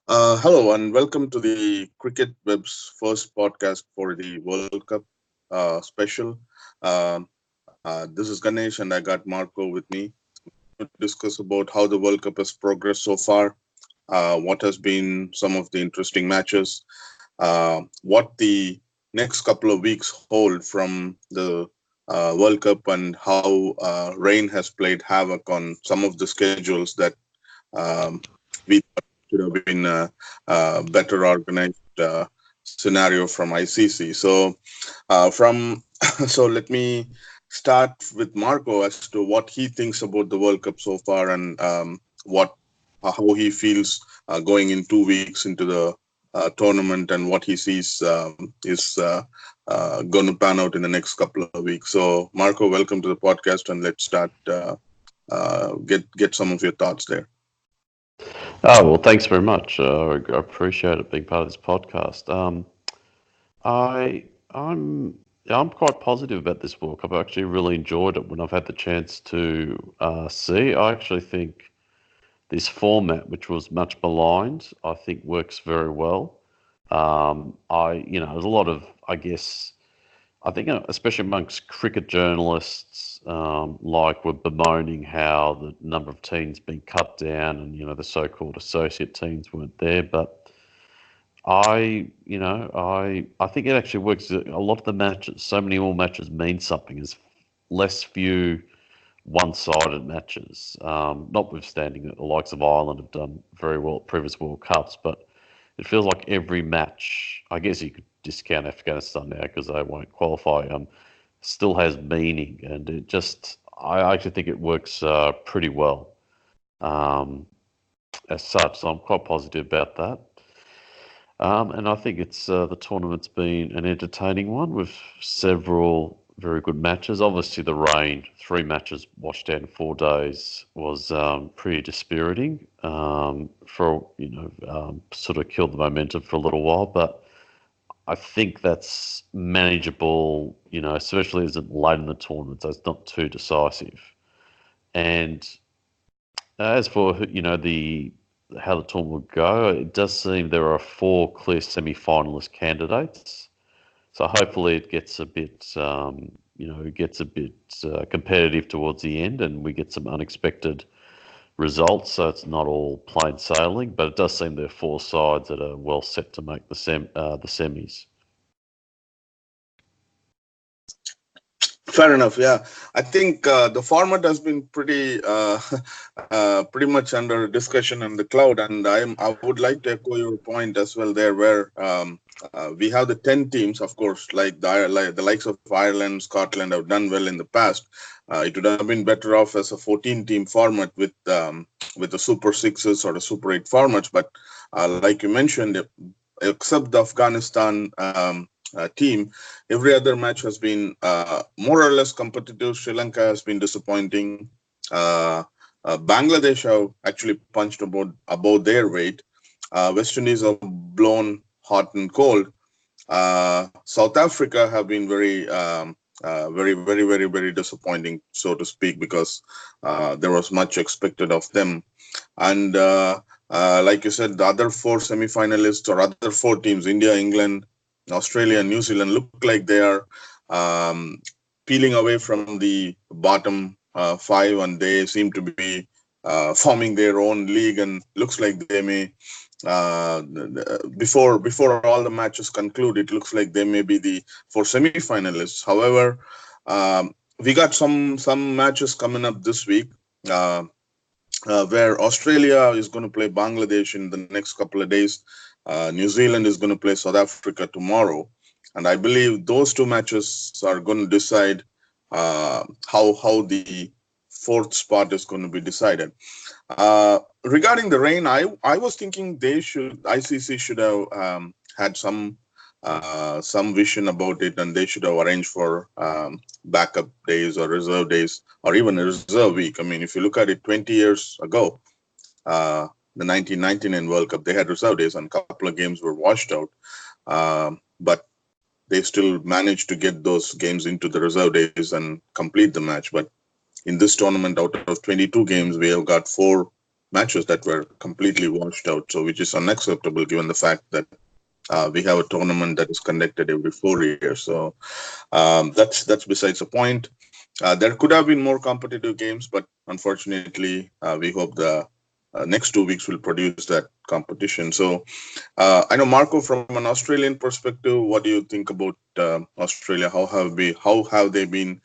Hello and welcome to the Cricket Web's first podcast for the World Cup special. This is Ganesh and I got Marco with me to discuss about how the World Cup has progressed so far, what has been some of the interesting matches, what the next couple of weeks hold from the World Cup, and how rain has played havoc on some of the schedules that um, we thought should have been a better organized scenario from ICC. From so let me start with Marco as to what he thinks about the World Cup so far and what how he feels going in 2 weeks into the tournament and what he sees is going to pan out in the next couple of weeks. So, Marco, welcome to the podcast, and let's start. Get some of your thoughts there. Oh, well, thanks very much. I appreciate it being part of this podcast. I I'm I'm quite positive about this book. I've actually really enjoyed it when I've had the chance to see. I actually think this format, which was much maligned, I think works very well. There's a lot of, I guess, I think, especially amongst cricket journalists, were bemoaning how the number of teams been cut down, and the so-called associate teams weren't there. But I think it actually works. A lot of the matches, so many more matches mean something. There's less few one-sided matches, notwithstanding that the likes of Ireland have done very well at previous World Cups, but it feels like every match, I guess you could discount Afghanistan now because they won't qualify, still has meaning, and I actually think it works pretty well um, as such. So I'm quite positive about that. And I think the tournament's been an entertaining one with several very good matches. Obviously, the rain, 3 matches washed out in 4 days, was pretty dispiriting. Sort of killed the momentum for a little while, but I think that's manageable. Especially as it late in the tournament, so it's not too decisive. And as for the how the tournament will go, it does seem there are 4 clear semi-finalist candidates. So hopefully it gets a bit, competitive towards the end, and we get some unexpected results. So it's not all plain sailing, but it does seem there are 4 sides that are well set to make the semis. Fair enough. Yeah, I think the format has been pretty much under discussion in the cloud, and I would like to echo your point as well there, where we have the 10 teams, of course, like the likes of Ireland, Scotland have done well in the past. It would have been better off as a 14-team format with the Super Sixes or the Super Eight formats, but like you mentioned, except the Afghanistan. Team. Every other match has been more or less competitive. Sri Lanka has been disappointing. Uh, Bangladesh have actually punched above their weight. West Indies have blown hot and cold. South Africa have been very disappointing, so to speak, because there was much expected of them. And like you said, the other 4 semi-finalists or other 4 teams, India, England, Australia, and New Zealand, look like they are um, peeling away from the bottom 5, and they seem to be forming their own league, and looks like they may before all the matches conclude, it looks like they may be the 4 semi-finalists. However, we got some matches coming up this week. Uh, where Australia is going to play Bangladesh in the next couple of days. New Zealand is going to play South Africa tomorrow, and I believe those 2 matches are going to decide how the fourth spot is going to be decided. Regarding the rain, I was thinking ICC should have had some vision about it, and they should have arranged for backup days or reserve days or even a reserve week. I mean, if you look at it, 20 years ago, the 1999 World Cup, they had reserve days, and a couple of games were washed out. But they still managed to get those games into the reserve days and complete the match. But in this tournament, out of 22 games, we have got 4 matches that were completely washed out. So, which is unacceptable given the fact that we have a tournament that is conducted every 4 years. So that's besides the point. There could have been more competitive games, but unfortunately, we hope the next 2 weeks will produce that competition. So I know Marco, from an Australian perspective, what do you think about Australia? How have they been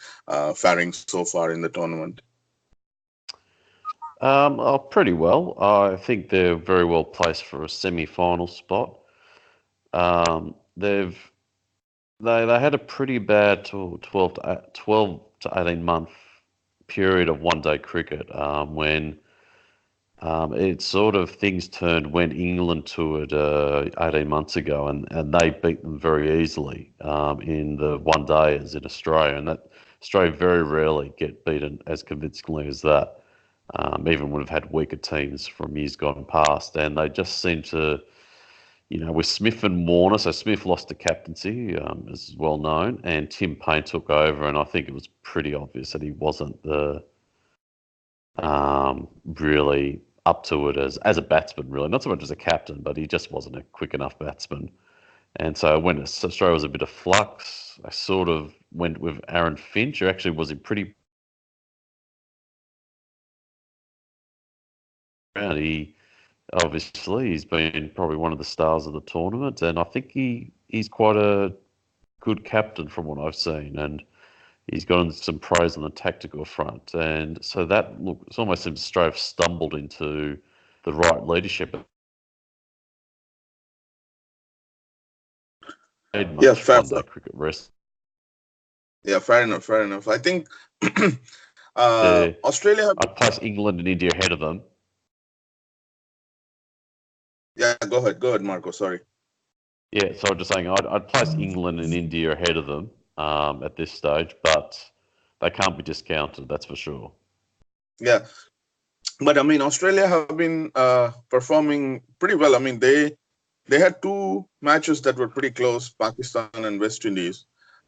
faring so far in the tournament? Pretty well. I think they're very well placed for a semi-final spot. They had a pretty bad 12 to 18 month period of one-day cricket when it sort of things turned when England toured 18 months ago, and they beat them very easily in the one days in Australia, and that Australia very rarely get beaten as convincingly as that. Even would have had weaker teams from years gone past, and they just seem to, with Smith and Warner. So Smith lost the captaincy, as is well known, and Tim Payne took over, and I think it was pretty obvious that he wasn't the really up to it as a batsman, really. Not so much as a captain, but he just wasn't a quick enough batsman. And so when Australia was a bit of flux, I sort of went with Aaron Finch, who actually was in pretty. He obviously he's been probably one of the stars of the tournament, and I think he's quite a good captain from what I've seen, and he's gotten some praise on the tactical front, and so that look, it's almost seems Australia have stumbled into the right leadership. Played Yeah, much one day cricket rest. yeah, fair enough, fair enough. I think There, Australia have. I'd place England and India ahead of them. Yeah, go ahead, Marco. Sorry. Yeah, so I'm just saying I'd place England and India ahead of them at this stage, but they can't be discounted, that's for sure. Yeah, but I mean, Australia have been performing pretty well. I mean, they had two matches that were pretty close, Pakistan and West Indies.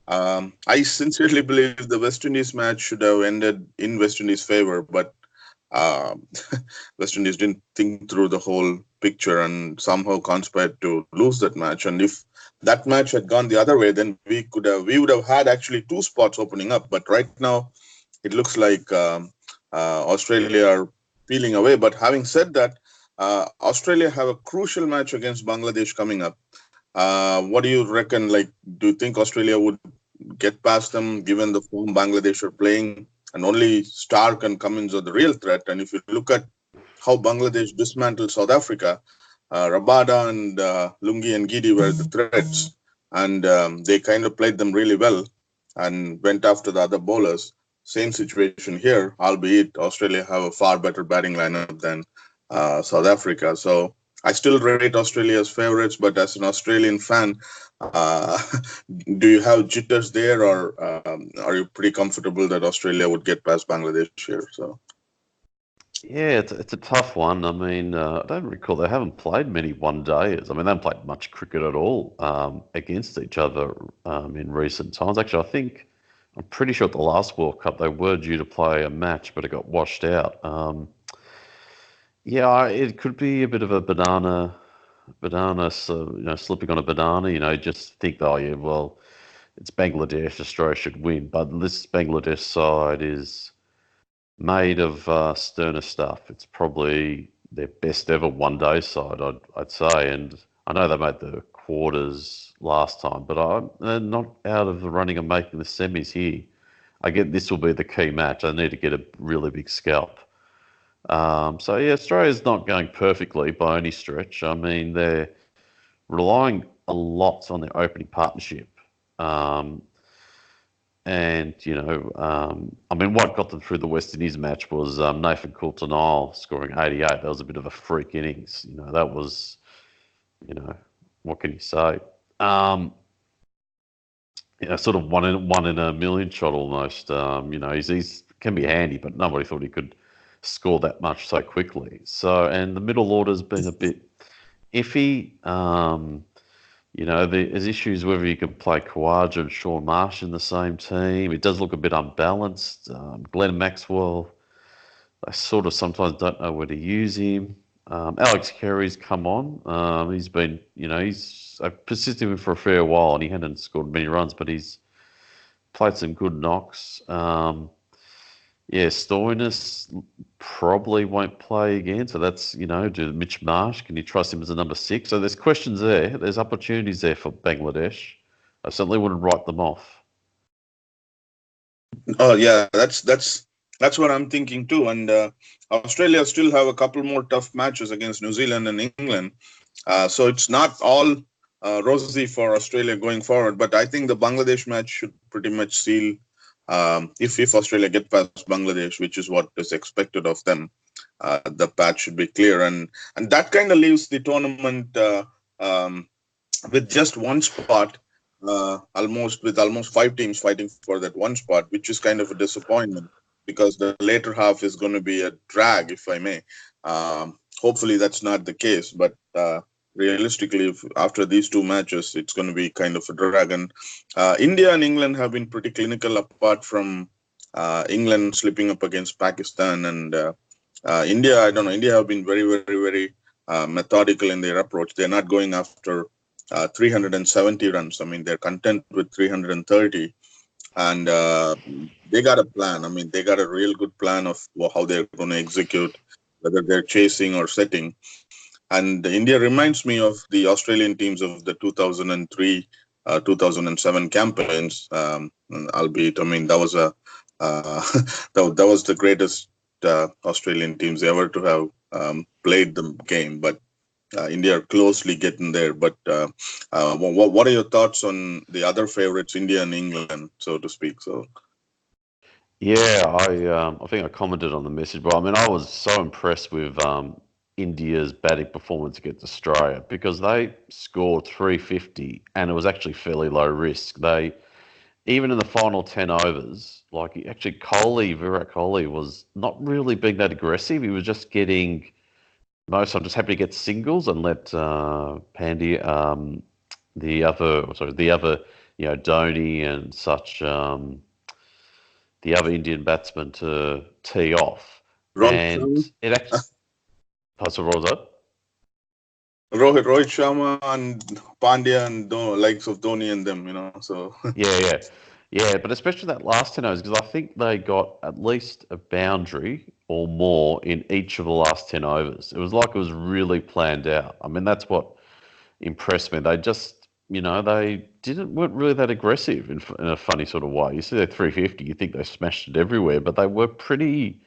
I sincerely believe the West Indies match should have ended in West Indies' favor, but um, West Indies didn't think through the whole picture and somehow conspired to lose that match. And if that match had gone the other way, then we would have had actually two spots opening up. But right now, it looks like Australia are peeling away. But having said that, Australia have a crucial match against Bangladesh coming up. What do you reckon? Like, do you think Australia would get past them given the form Bangladesh are playing? And only Stark and Cummins are the real threat. And if you look at how Bangladesh dismantled South Africa, Rabada and Lungi and Gidi were the threats. And they kind of played them really well and went after the other bowlers. Same situation here, albeit Australia have a far better batting lineup than South Africa. So I still rate Australia as favorites, but as an Australian fan, uh, do you have jitters there, or are you pretty comfortable that Australia would get past Bangladesh here? So Yeah, it's a tough one. I mean, I don't recall they haven't played many one days. I mean, they haven't played much cricket at all against each other in recent times. Actually, I'm pretty sure at the last World Cup they were due to play a match, but it got washed out. Yeah, it could be a bit of a banana, so, slipping on a banana. Just think, oh yeah, well, it's Bangladesh, Australia should win, but this Bangladesh side is made of sterner stuff. It's probably their best ever one day side, I'd say. And I know they made the quarters last time, but they're not out of the running of making the semis here. I get this will be the key match. I need to get a really big scalp. So yeah, Australia's not going perfectly by any stretch. I mean, they're relying a lot on their opening partnership. Um, and, I mean, what got them through the West Indies match was Nathan Coulter-Nile scoring 88. That was a bit of a freak innings. That was, you know, what can you say? Um, sort of one in a million shot almost. He's can be handy, but nobody thought he could score that much so quickly. So, and the middle order's been a bit iffy. There's issues whether you can play Khawaja and Sean Marsh in the same team. It does look a bit unbalanced. Glenn Maxwell They sort of sometimes don't know where to use him. Alex Carey's come on. He's been, I've persisted with him for a fair while, and he hadn't scored many runs, but he's played some good knocks. Yeah, Stoinis probably won't play again. So that's, do Mitch Marsh, can you trust him as a number six? So there's questions there. There's opportunities there for Bangladesh. I certainly wouldn't write them off. Oh yeah, that's what I'm thinking too. And Australia still have a couple more tough matches against New Zealand and England. So it's not all rosy for Australia going forward. But I think the Bangladesh match should pretty much seal, if Australia get past Bangladesh, which is what is expected of them. The path should be clear, and that kind of leaves the tournament with just one spot, almost five teams fighting for that one spot, which is kind of a disappointment because the later half is going to be a drag, if I may. Hopefully, that's not the case, but realistically, after these two matches, it's going to be kind of a drag. And India and England have been pretty clinical, apart from England slipping up against Pakistan and India. I don't know. India have been very, very, very methodical in their approach. They're not going after 370 runs. I mean, they're content with 330, and they got a plan. I mean, they got a real good plan of how they're going to execute, whether they're chasing or setting. And India reminds me of the Australian teams of the 2003, 2007 campaigns. Albeit, I mean, that was that was the greatest Australian teams ever to have played the game. But India are closely getting there. But what are your thoughts on the other favorites, India and England, so to speak? So Yeah, I think I commented on the message, but I mean, I was so impressed with India's batting performance against Australia because they scored 350 and it was actually fairly low risk. They even in the final 10 overs, like actually Virat Kohli was not really being that aggressive. He was just getting most. I'm just happy to get singles and let Pandya, the other, Dhoni and such. The other Indian batsman to tee off, Rohit and Sharma, it actually. So what was that? Rohit Sharma and Pandya and likes of Dhoni and them, So Yeah, yeah, yeah. But especially that last 10 overs, because I think they got at least a boundary or more in each of the last 10 overs. It was like it was really planned out. I mean, that's what impressed me. They just, they weren't really that aggressive in a funny sort of way. You see their 350, you think they smashed it everywhere, but they were pretty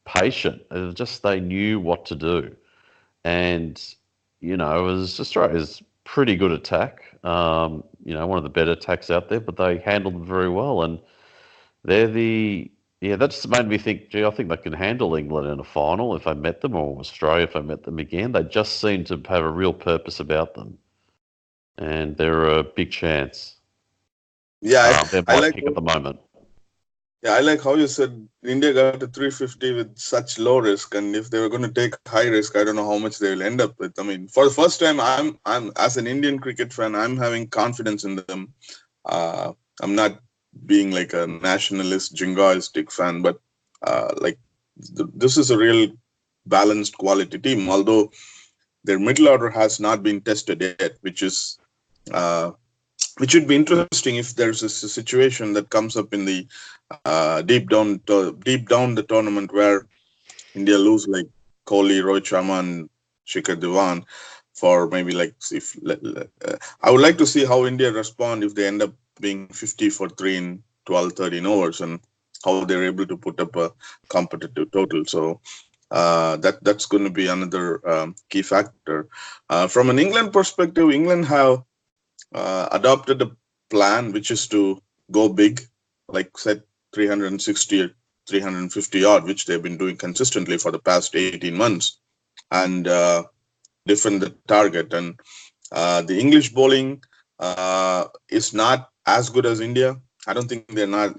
patient. It was just they knew what to do. And it was Australia's pretty good attack. One of the better attacks out there, but they handled them very well. And they're that just made me think, gee, I think they can handle England in a final if I met them, or Australia if I met them again. They just seem to have a real purpose about them, and they're a big chance. yeah, They're I my like. pick at the moment. Yeah, I like how you said India got to 350 with such low risk, and if they were going to take high risk, I don't know how much they will end up with. I mean, for the first time, I'm as an Indian cricket fan, I'm having confidence in them. I'm not being like a nationalist, jingoistic fan, but like this is a real balanced quality team. Although their middle order has not been tested yet, uh, which would be interesting if there's a situation that comes up in the deep down the tournament where India lose like Kohli, Rohit Sharma, and Shikhar Dhawan for maybe like if I would like to see how India respond if they end up being 50 for 3 in 12, 13 overs and how they're able to put up a competitive total. So that's going to be another key factor. From an England perspective, England have adopted a plan which is to go big, like set 360 or 350 odd, which they've been doing consistently for the past 18 months, and defend the target. And the English bowling is not as good as India. I don't think they're not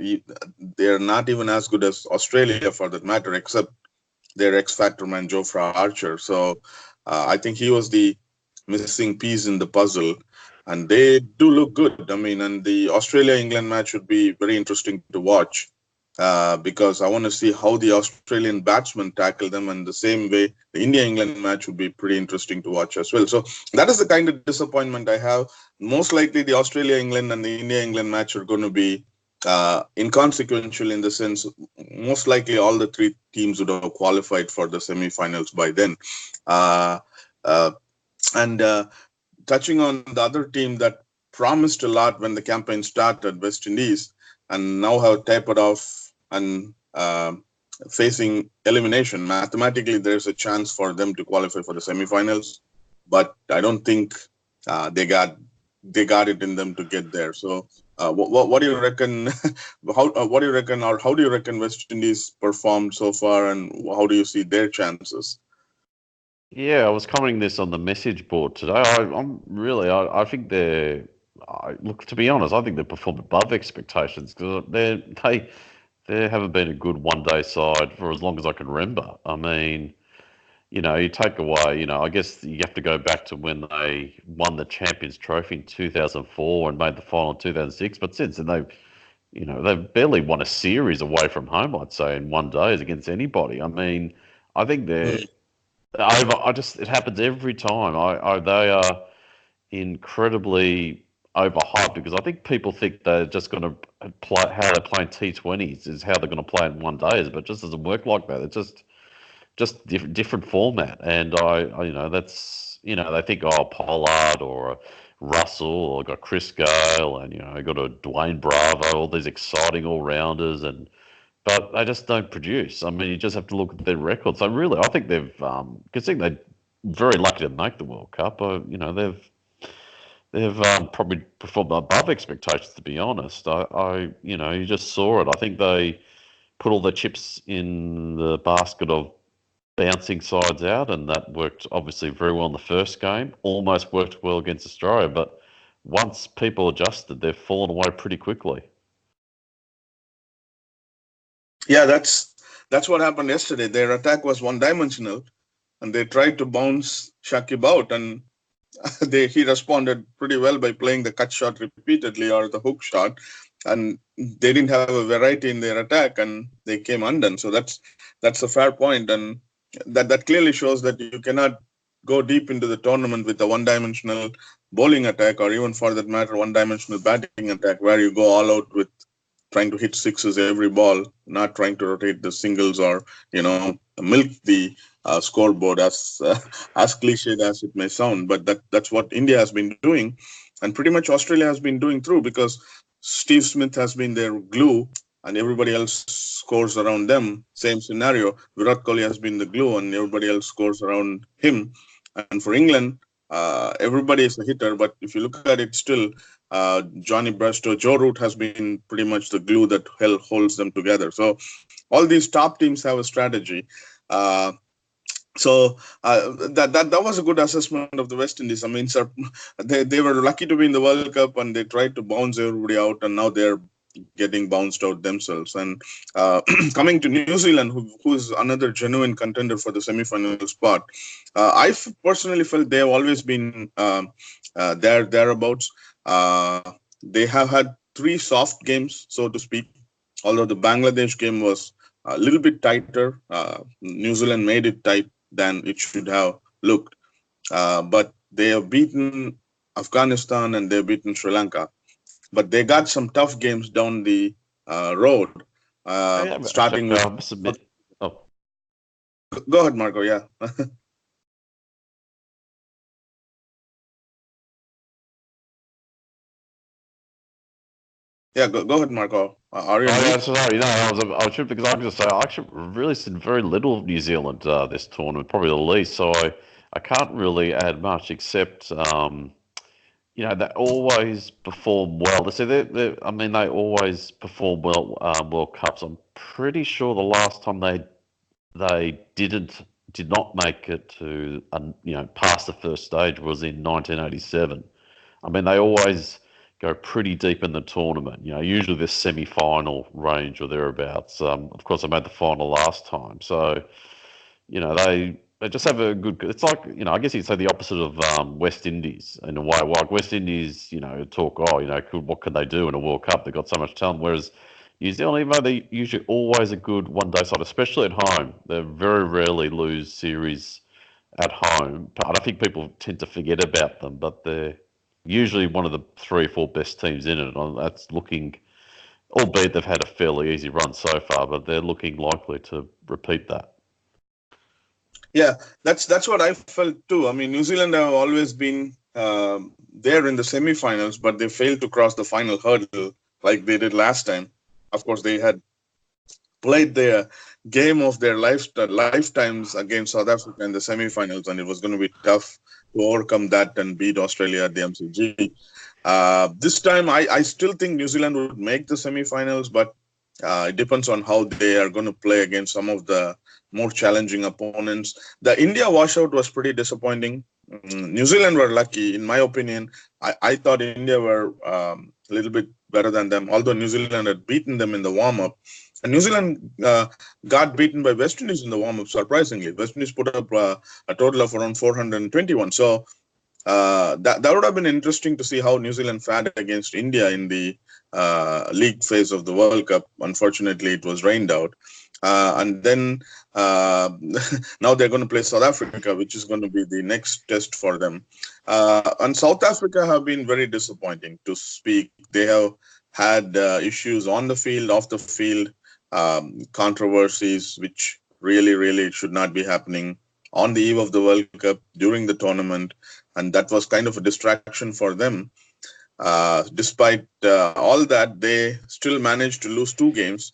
even as good as Australia for that matter, except their X Factor man Jofra Archer. So I think he was the missing piece in the puzzle, and they do look good. I mean, and the Australia England match would be very interesting to watch. because I want to see how the Australian batsmen tackle them. And the same way, the India England match would be pretty interesting to watch as well. So that is the kind of disappointment I have. Most likely, the Australia England and the India England match are going to be inconsequential in the sense, most likely, all the three teams would have qualified for the semi-finals by then. Uh, uh, and touching on the other team that promised a lot when the campaign started, West Indies, and now have tapered off and facing elimination. Mathematically, there's a chance for them to qualify for the semifinals, but I don't think they got it in them to get there. So, what do you reckon? What do you reckon, or how do you reckon West Indies performed so far, and how do you see their chances? Yeah, I was commenting this on the message board today. I'm really, I think look, to be honest, I think they performed above expectations because they haven't been a good one day side for as long as I can remember. I mean, you take away, I guess you have to go back to when they won the Champions Trophy in 2004 and made the final in 2006. But since then, they've barely won a series away from home, I'd say, in one day against anybody. I mean, I think they're over. It happens every time. They are incredibly overhyped because I think people think they're just going to play how they're playing T20s is how they're going to play in one day, but it just doesn't work like that. It's just different format, and that's they think Pollard or Russell or got Chris Gale and got a Dwayne Bravo, all these exciting all rounders, but they just don't produce. I mean, you just have to look at their records. So really, I think considering they're very lucky to make the World Cup. They've probably performed above expectations. To be honest, you just saw it. I think they put all their chips in the basket of bouncing sides out, and that worked obviously very well in the first game. Almost worked well against Australia, but once people adjusted, they've fallen away pretty quickly. Yeah, that's what happened yesterday. Their attack was one-dimensional, and they tried to bounce Shakib out, and he responded pretty well by playing the cut shot repeatedly or the hook shot, and they didn't have a variety in their attack, and they came undone. So that's a fair point, and that clearly shows that you cannot go deep into the tournament with a one-dimensional bowling attack, or even for that matter, one-dimensional batting attack, where you go all out with trying to hit sixes every ball, not trying to rotate the singles or milk the scoreboard, as as cliched as it may sound. But that's what India has been doing, and pretty much Australia has been doing through, because Steve Smith has been their glue, and everybody else scores around them. Same scenario. Virat Kohli has been the glue, and everybody else scores around him. And for England, everybody is a hitter, but if you look at it, still Johnny Bairstow, Joe Root has been pretty much the glue that holds them together. So all these top teams have a strategy. Uh, that was a good assessment of the West Indies. I mean, sir, they were lucky to be in the World Cup, and they tried to bounce everybody out, and now they're getting bounced out themselves. And coming to New Zealand, who is another genuine contender for the semi-final spot, personally felt they have always been thereabouts. They have had three soft games, so to speak. Although the Bangladesh game was a little bit tighter, New Zealand made it tight than it should have looked. But they have beaten Afghanistan and they've beaten Sri Lanka. But they got some tough games down the road, Yeah, but actually, starting with. I must admit. Oh, Go ahead, Marco. Yeah. Yeah, go ahead, Marco. Are you on oh yeah, mute? sorry. No, I was tripped because I was just say I actually really seen very little of New Zealand this tournament, probably the least. So I can't really add much except they always perform well. They say I mean, they always perform well World Cups. I'm pretty sure the last time they did not make it to past the first stage was in 1987. I mean, they always go pretty deep in the tournament. Usually the semi-final range or thereabouts. Of course, they made the final last time, so they just have a good. It's like I guess you'd say the opposite of West Indies in a way. Like West Indies, talk what can they do in a World Cup? They've got so much talent, whereas New Zealand, even though they're usually always a good one-day side, especially at home, they very rarely lose series at home. But I think people tend to forget about them, but they're usually one of the three or four best teams in it. And that's looking, albeit they've had a fairly easy run so far, but they're looking likely to repeat that. Yeah, that's what I felt too. I mean, New Zealand have always been there in the semifinals, but they failed to cross the final hurdle like they did last time. Of course, they had played their game of their lifetimes against South Africa in the semifinals, and it was going to be tough to overcome that and beat Australia at the MCG. This time, I still think New Zealand would make the semifinals, but it depends on how they are going to play against some of the more challenging opponents. The India washout was pretty disappointing. New Zealand were lucky, in my opinion. I thought India were a little bit better than them, although New Zealand had beaten them in the warm up. And New Zealand got beaten by West Indies in the warm up, surprisingly. West Indies put up a total of around 421. So that would have been interesting to see how New Zealand fared against India in the league phase of the World Cup. Unfortunately, it was rained out. And then now they're going to play South Africa, which is going to be the next test for them. And South Africa have been very disappointing, to speak. They have had issues on the field, off the field, controversies, which really, really should not be happening on the eve of the World Cup during the tournament. And that was kind of a distraction for them. Despite all that, they still managed to lose two games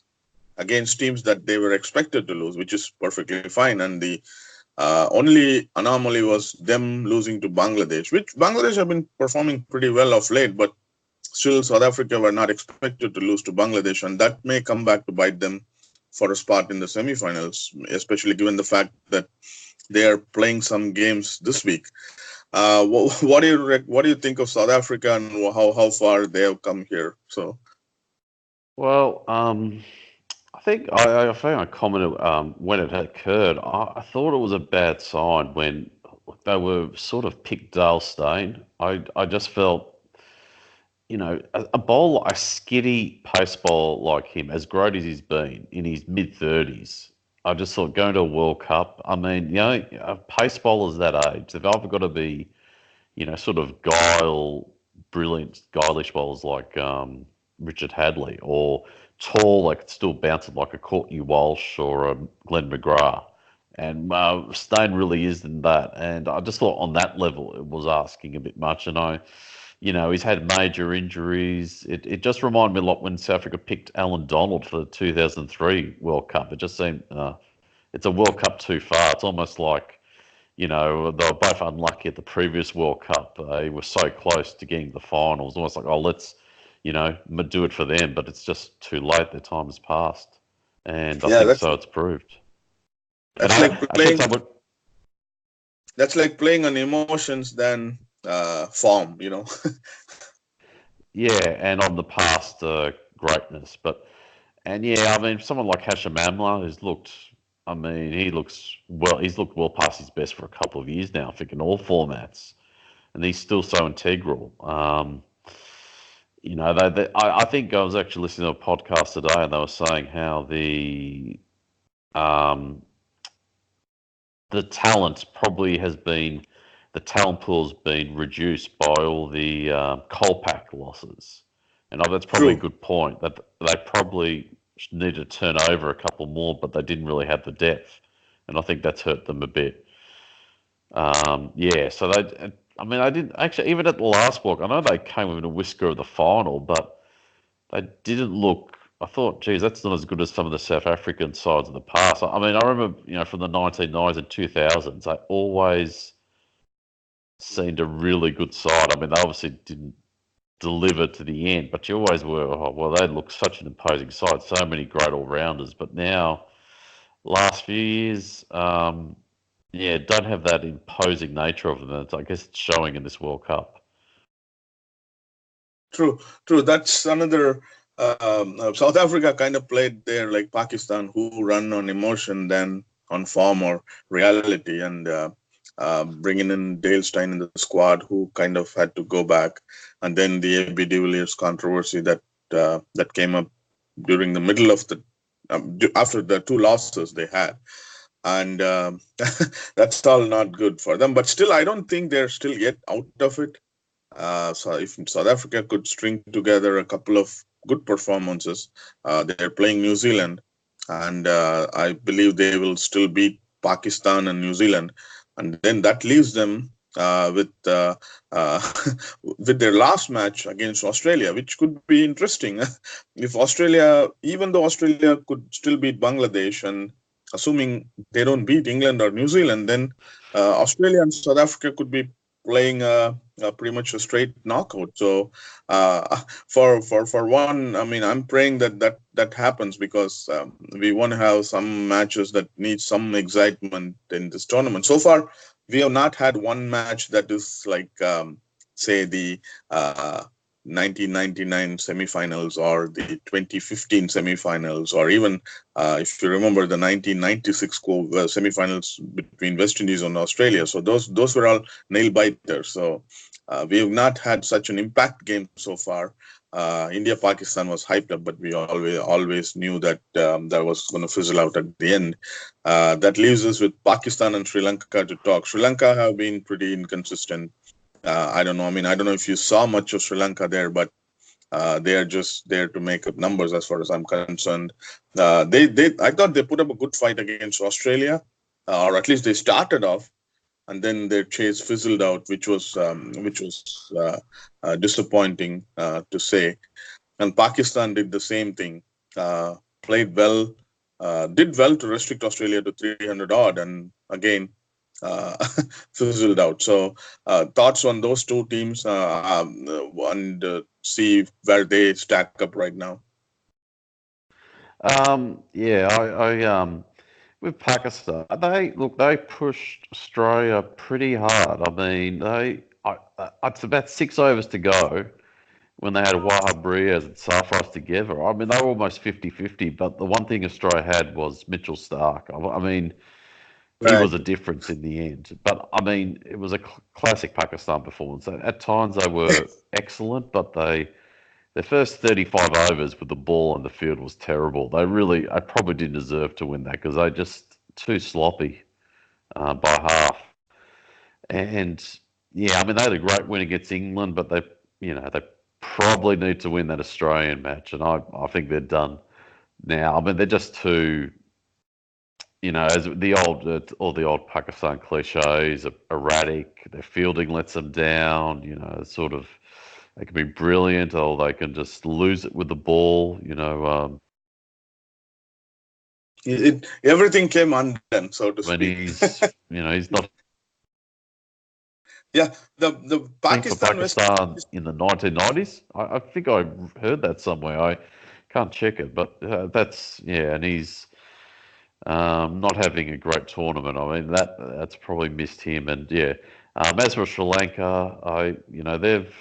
against teams that they were expected to lose, which is perfectly fine. And the only anomaly was them losing to Bangladesh, which Bangladesh have been performing pretty well of late, but still South Africa were not expected to lose to Bangladesh, and that may come back to bite them for a spot in the semifinals, especially given the fact that they are playing some games this week. What do you think of South Africa and how far they have come here? So Well, I think I commented when it had occurred. I thought it was a bad sign when they were sort of picked Dale Steyn. I just felt, a bowler, a skitty pace bowler like him, as great as he's been in his mid-30s, I just thought going to a World Cup, I mean, pace bowlers that age, they've either got to be, sort of brilliant, guilish bowlers like Richard Hadley, or tall, like still bounce it like a Courtney Walsh or a Glenn McGrath. And Stone really isn't that. And I just thought on that level it was asking a bit much. And he's had major injuries. It just reminded me a lot when South Africa picked Alan Donald for the 2003 World Cup. It just seemed it's a World Cup too far. It's almost like, they were both unlucky at the previous World Cup. They were so close to getting to the finals. Almost like, oh, let's, do it for them. But it's just too late. Their time has passed. And I yeah, think so it's proved. And that's like I said playing someone, that's like playing on emotions than form. yeah, and on the past greatness. And yeah, I mean, someone like Hashim Amla, he's looked well past his best for a couple of years now, I think, in all formats. And he's still so integral. I think I was actually listening to a podcast today, and they were saying how um, the talent pool's been reduced by all the Colpack losses. And that's probably a True. good point, that they probably need to turn over a couple more, but they didn't really have the depth. And I think that's hurt them a bit. So I didn't actually, even at the last block, I know they came within a whisker of the final, but they didn't look. I thought, geez, that's not as good as some of the South African sides of the past. I mean, I remember, from the 1990s and 2000s, they always seemed a really good side. I mean, they obviously didn't deliver to the end, but you always were, oh, well, they look such an imposing side, so many great all-rounders. But now, last few years, don't have that imposing nature of them. I guess it's showing in this World Cup. True, true. That's another. South Africa kind of played there like Pakistan, who run on emotion than on form or reality, and bringing in Dale Steyn in the squad, who kind of had to go back, and then the AB de Villiers controversy that came up. during the middle of the after the two losses they had, and that's all not good for them. But still, I don't think they're still yet out of it. So if South Africa could string together a couple of good performances, they're playing New Zealand, and I believe they will still beat Pakistan and New Zealand, and then that leaves them uh, with their last match against Australia, which could be interesting. If Australia, even though Australia could still beat Bangladesh, and assuming they don't beat England or New Zealand, then Australia and South Africa could be playing pretty much a straight knockout. So for one, I mean, I'm praying that happens, because we want to have some matches that need some excitement in this tournament. So far, we have not had one match that is like say the 1999 semifinals or the 2015 semifinals, or even if you remember the 1996 semifinals between West Indies and Australia. So those were all nail biters. So we have not had such an impact game so far. India Pakistan was hyped up, but we always knew that that was going to fizzle out at the end. That leaves us with Pakistan and Sri Lanka to talk. Sri Lanka have been pretty inconsistent. I don't know. I mean, I don't know if you saw much of Sri Lanka there, but they are just there to make up numbers, as far as I'm concerned. I thought they put up a good fight against Australia, or at least they started off, and then their chase fizzled out, which was disappointing to say. And Pakistan did the same thing, played well, did well to restrict Australia to 300 odd, and again fizzled out. So thoughts on those two teams, and see where they stack up right now. Yeah, with Pakistan, they pushed Australia pretty hard. I mean, it's about 6 overs to go when they had Wahab Riaz and Sarfraz together. I mean, they were almost 50-50, but the one thing Australia had was Mitchell Stark. I mean, he Right. was a difference in the end. But I mean, it was a classic Pakistan performance. At times they were excellent, but their first 35 overs with the ball in the field was terrible. I probably didn't deserve to win that because they just too sloppy by half. And yeah, I mean, they had a great win against England, but they probably need to win that Australian match, and I think they're done now. I mean, they're just too, as all the old Pakistan cliches, erratic. Their fielding lets them down. Sort of they can be brilliant, or they can just lose it with the ball. Everything came undone, so to When speak. he's not Yeah, the playing for Pakistan West Pakistan Indies. in the 1990s. I think I heard that somewhere. I can't check it, but that's yeah, and he's not having a great tournament. I mean that's probably missed him. And yeah, as for Sri Lanka, they've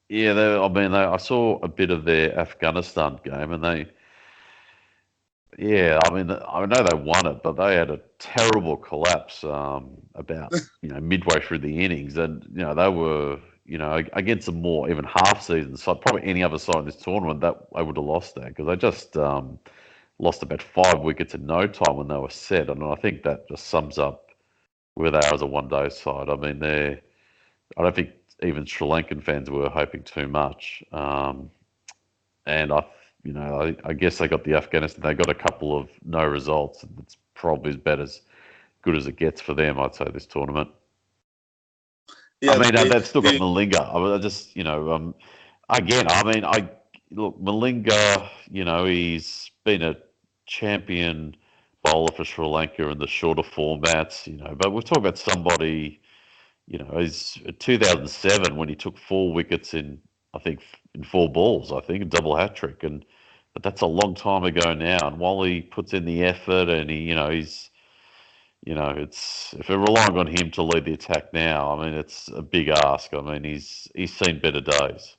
yeah, I saw a bit of their Afghanistan game, and yeah, I mean, I know they won it, but they had a terrible collapse about midway through the innings, and they were against a more even half season side, probably any other side in this tournament that they would have lost that because they just lost about 5 wickets in no time when they were set, and I think that just sums up where they are as a one-day side. I mean, I don't think even Sri Lankan fans were hoping too much. And I guess they got the Afghanistan. They got a couple of no results. And it's probably about as good as it gets for them, I'd say, this tournament. I Yeah, mean, the they've still got the Malinga. I just, again, I mean, look, Malinga, he's been a champion bowler for Sri Lanka in the shorter formats, but we're talking about somebody, he's 2007 when he took 4 wickets I think, in 4 balls, I think, a double hat trick. But that's a long time ago now. And while he puts in the effort and it's if we're relying on him to lead the attack now, I mean, it's a big ask. I mean, he's seen better days.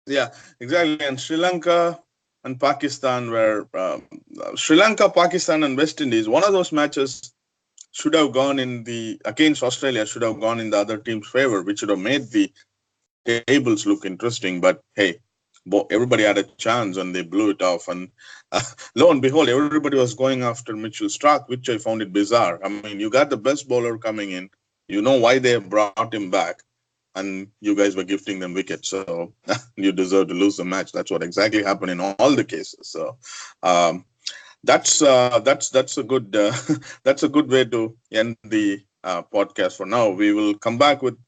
yeah, exactly. And Sri Lanka and Pakistan were Sri Lanka, Pakistan, and West Indies. One of those matches should have gone in the against Australia should have gone in the other team's favor, which would have made the tables look interesting. But hey, everybody had a chance and they blew it off. And uh, lo and behold, everybody was going after Mitchell Stark, which I found it bizarre. I mean, you got the best bowler coming in, you know why they brought him back, and you guys were gifting them wickets. So you deserve to lose the match. That's what exactly happened in all the cases. So um, that's a good that's a good way to end the podcast for now. We will come back with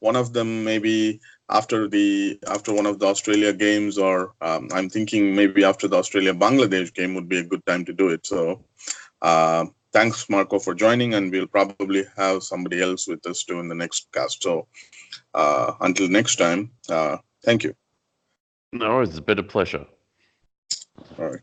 one of them maybe after one of the Australia games, or I'm thinking maybe after the Australia Bangladesh game would be a good time to do it. So thanks, Marco, for joining, and we'll probably have somebody else with us too in the next cast. So until next time, thank you. No, it's been a pleasure. All right.